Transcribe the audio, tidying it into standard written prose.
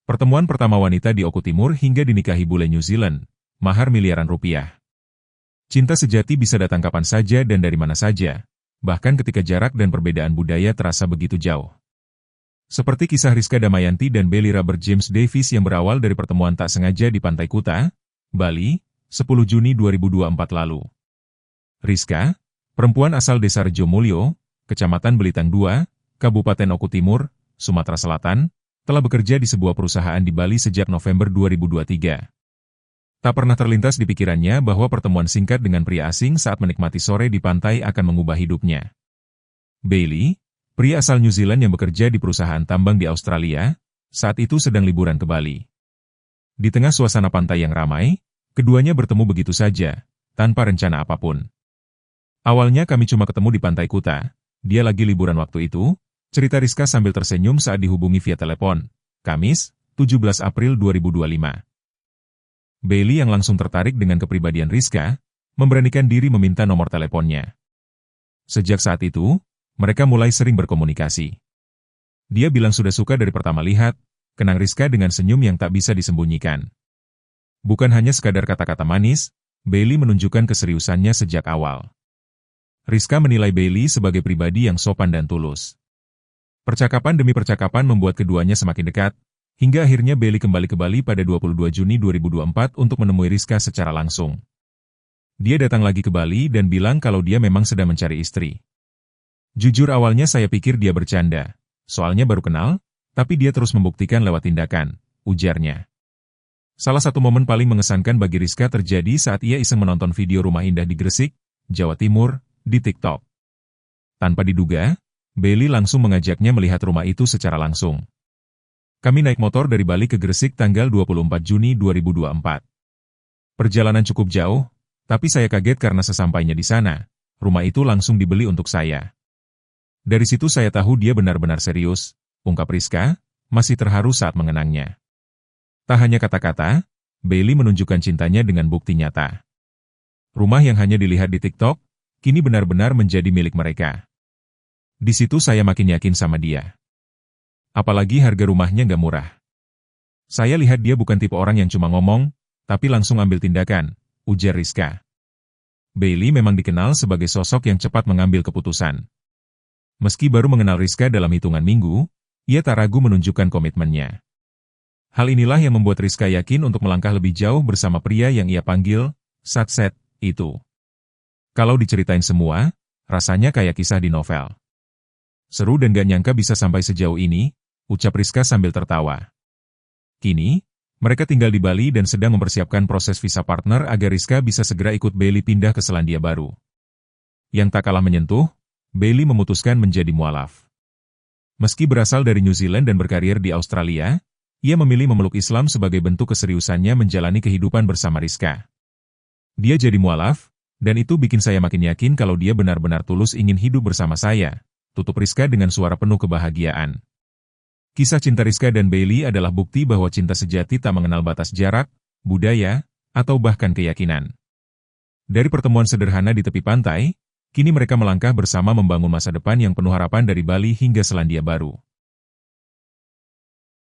Pertemuan pertama wanita di Oku Timur hingga dinikahi bule New Zealand, mahar miliaran rupiah. Cinta sejati bisa datang kapan saja dan dari mana saja, bahkan ketika jarak dan perbedaan budaya terasa begitu jauh. Seperti kisah Rizka Damayanti dan Bailey Robert James Davis yang berawal dari pertemuan tak sengaja di Pantai Kuta, Bali, 10 Juni 2024 lalu. Rizka, perempuan asal Desa Rejo Mulyo, Kecamatan Belitang II, Kabupaten Oku Timur, Sumatera Selatan, telah bekerja di sebuah perusahaan di Bali sejak November 2023. Tak pernah terlintas di pikirannya bahwa pertemuan singkat dengan pria asing saat menikmati sore di pantai akan mengubah hidupnya. Bailey, pria asal New Zealand yang bekerja di perusahaan tambang di Australia, saat itu sedang liburan ke Bali. Di tengah suasana pantai yang ramai, keduanya bertemu begitu saja, tanpa rencana apapun. Awalnya kami cuma ketemu di Pantai Kuta, dia lagi liburan waktu itu, cerita Rizka sambil tersenyum saat dihubungi via telepon, Kamis, 17 April 2025. Bailey yang langsung tertarik dengan kepribadian Rizka, memberanikan diri meminta nomor teleponnya. Sejak saat itu, mereka mulai sering berkomunikasi. Dia bilang sudah suka dari pertama lihat, kenang Rizka dengan senyum yang tak bisa disembunyikan. Bukan hanya sekadar kata-kata manis, Bailey menunjukkan keseriusannya sejak awal. Rizka menilai Bailey sebagai pribadi yang sopan dan tulus. Percakapan demi percakapan membuat keduanya semakin dekat, hingga akhirnya Bailey kembali ke Bali pada 22 Juni 2024 untuk menemui Rizka secara langsung. Dia datang lagi ke Bali dan bilang kalau dia memang sedang mencari istri. Jujur awalnya saya pikir dia bercanda, soalnya baru kenal, tapi dia terus membuktikan lewat tindakan, ujarnya. Salah satu momen paling mengesankan bagi Rizka terjadi saat ia iseng menonton video rumah indah di Gresik, Jawa Timur, di TikTok. Tanpa diduga, Bailey langsung mengajaknya melihat rumah itu secara langsung. Kami naik motor dari Bali ke Gresik tanggal 24 Juni 2024. Perjalanan cukup jauh, tapi saya kaget karena sesampainya di sana, rumah itu langsung dibeli untuk saya. Dari situ saya tahu dia benar-benar serius, ungkap Rizka, masih terharu saat mengenangnya. Tak hanya kata-kata, Bailey menunjukkan cintanya dengan bukti nyata. Rumah yang hanya dilihat di TikTok, kini benar-benar menjadi milik mereka. Di situ saya makin yakin sama dia. Apalagi harga rumahnya nggak murah. Saya lihat dia bukan tipe orang yang cuma ngomong, tapi langsung ambil tindakan, ujar Rizka. Bailey memang dikenal sebagai sosok yang cepat mengambil keputusan. Meski baru mengenal Rizka dalam hitungan minggu, ia tak ragu menunjukkan komitmennya. Hal inilah yang membuat Rizka yakin untuk melangkah lebih jauh bersama pria yang ia panggil Satset itu. Kalau diceritain semua, rasanya kayak kisah di novel. Seru dan gak nyangka bisa sampai sejauh ini, ucap Rizka sambil tertawa. Kini, mereka tinggal di Bali dan sedang mempersiapkan proses visa partner agar Rizka bisa segera ikut Bailey pindah ke Selandia Baru. Yang tak kalah menyentuh, Bailey memutuskan menjadi mualaf. Meski berasal dari New Zealand dan berkarir di Australia, ia memilih memeluk Islam sebagai bentuk keseriusannya menjalani kehidupan bersama Rizka. Dia jadi mualaf, dan itu bikin saya makin yakin kalau dia benar-benar tulus ingin hidup bersama saya, tutup Rizka dengan suara penuh kebahagiaan. Kisah cinta Rizka dan Bailey adalah bukti bahwa cinta sejati tak mengenal batas jarak, budaya, atau bahkan keyakinan. Dari pertemuan sederhana di tepi pantai, kini mereka melangkah bersama membangun masa depan yang penuh harapan dari Bali hingga Selandia Baru.